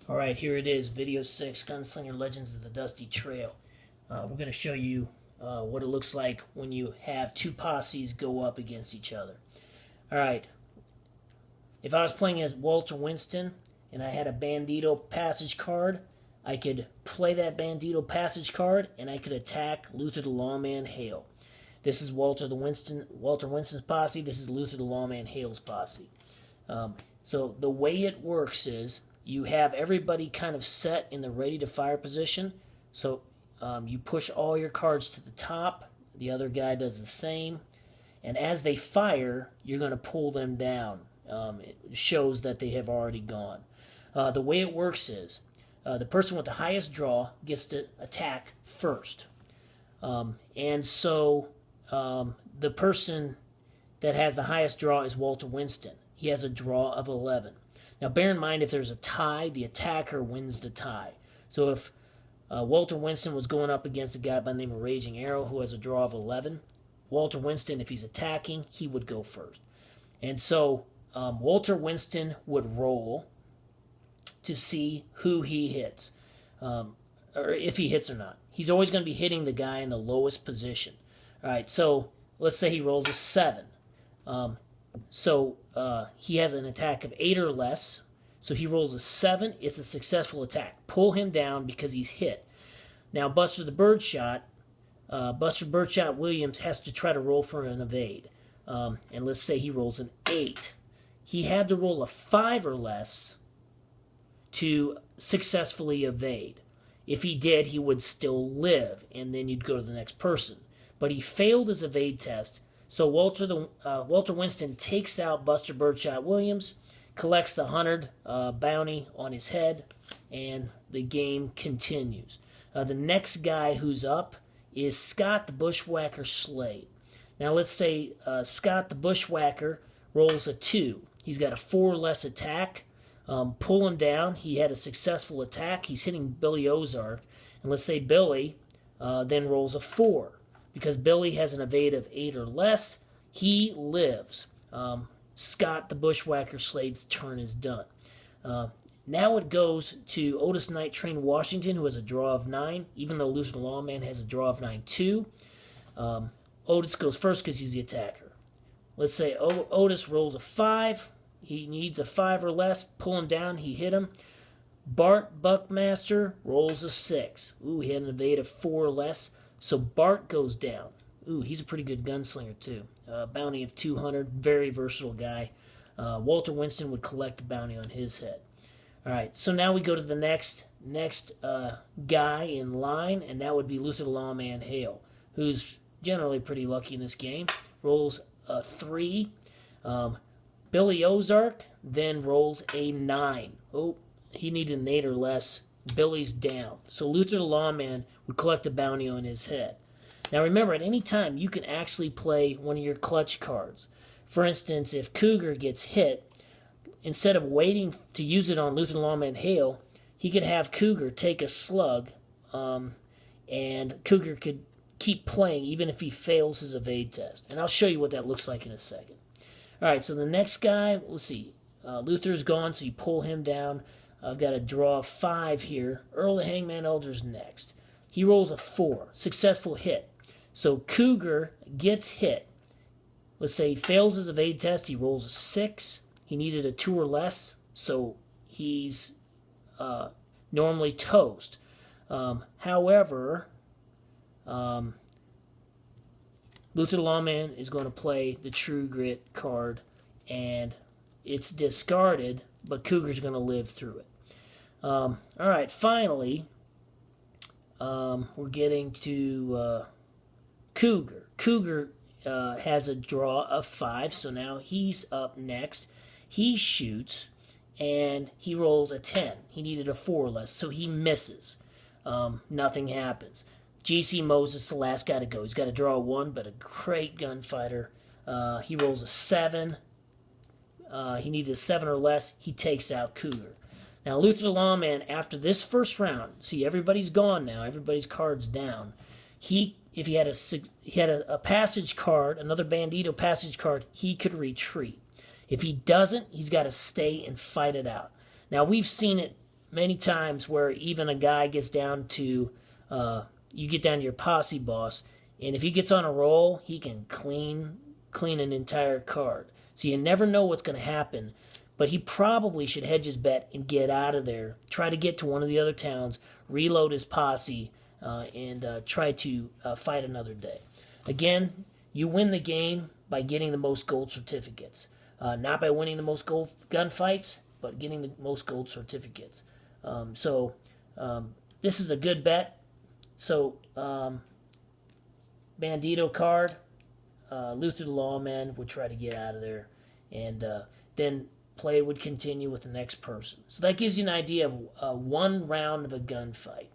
Alright, here it is, Video 6, Gunslinger Legends of the Dusty Trail. We're going to show you what it looks like when you have two posses go up against each other. Alright, if I was playing as Walter Winston and I had a Bandito passage card, I could play that Bandito passage card and I could attack Luther the Lawman Hale. This is Walter Winston's posse. This is Luther the Lawman Hale's posse. So the way it works is you have everybody kind of set in the ready to fire position. So you push all your cards to the top. The other guy does the same. And as they fire, you're going to pull them down. It shows that they have already gone. The way it works is the person with the highest draw gets to attack first. And so the person that has the highest draw is Walter Winston. He has a draw of 11. Now, bear in mind, if there's a tie, the attacker wins the tie. So if Walter Winston was going up against a guy by the name of Raging Arrow who has a draw of 11, Walter Winston, if he's attacking, he would go first. And so Walter Winston would roll to see who he hits, or if he hits or not. He's always going to be hitting the guy in the lowest position. All right, so let's say he rolls a 7. So he has an attack of 8 or less. So he rolls a 7. It's a successful attack. Pull him down because he's hit. Now Buster Birdshot Williams has to try to roll for an evade. And let's say he rolls an 8. He had to roll a 5 or less to successfully evade. If he did, he would still live, and then you'd go to the next person. But he failed his evade test. So Walter Winston takes out Buster Birdshot Williams, collects the 100 bounty on his head, and the game continues. The next guy who's up is Scott the Bushwhacker Slade. Now let's say Scott the Bushwhacker rolls a 2. He's got a 4 or less attack. Pull him down. He had a successful attack. He's hitting Billy Ozark. And let's say Billy then rolls a 4. Because Billy has an evade of 8 or less, he lives. Scott the Bushwhacker Slade's turn is done. Now it goes to Otis Night Train Washington, who has a draw of 9, even though Luther the Lawman has a draw of 9 too. Otis goes first because he's the attacker. Let's say Otis rolls a 5. He needs a 5 or less. Pull him down. He hit him. Bart Buckmaster rolls a 6. Ooh, he had an evade of 4 or less. So Bart goes down. Ooh, he's a pretty good gunslinger too. Bounty of 200. Very versatile guy. Walter Winston would collect the bounty on his head. All right, so now we go to the next guy in line, and that would be Luther the Lawman Hale, who's generally pretty lucky in this game. Rolls a 3. Billy Ozark then rolls a 9. Oh, he needed an 8 or less. Billy's down. So Luther the Lawman would collect a bounty on his head. Now remember, at any time, you can actually play one of your clutch cards. For instance, if Cougar gets hit, instead of waiting to use it on Luther the Lawman Hale, he could have Cougar take a slug, and Cougar could keep playing even if he fails his evade test. And I'll show you what that looks like in a second. All right, so the next guy, let's see. Luther's gone, so you pull him down. I've got a draw of 5 here. Earl the Hangman Elder's next. He rolls a 4. Successful hit. So Cougar gets hit. Let's say he fails his evade test. He rolls a 6. He needed a 2 or less, so he's normally toast. However, Luther the Lawman is going to play the True Grit card, and it's discarded, but Cougar's going to live through it. All right, finally, we're getting to Cougar. Cougar has a draw of 5, so now he's up next. He shoots, and he rolls a 10. He needed a 4 or less, so he misses. Nothing happens. G.C. Moses, the last guy to go. He's got a draw of 1, but a great gunfighter. He rolls a 7. He needed a 7 or less. He takes out Cougar. Now, Luther the Lawman, after this first round, see, everybody's gone now. Everybody's card's down. If he had a passage card, another Bandito passage card, he could retreat. If he doesn't, he's got to stay and fight it out. Now, we've seen it many times where even a guy gets down to, you get down to your posse boss, and if he gets on a roll, he can clean an entire card. So you never know what's going to happen. But he probably should hedge his bet and get out of there. Try to get to one of the other towns, reload his posse, and try to fight another day. Again, you win the game by getting the most gold certificates. Not by winning the most gold gunfights, but getting the most gold certificates. This is a good bet. So, Bandito card, Luther the Lawman would try to get out of there. And then play would continue with the next person. So that gives you an idea of one round of a gunfight.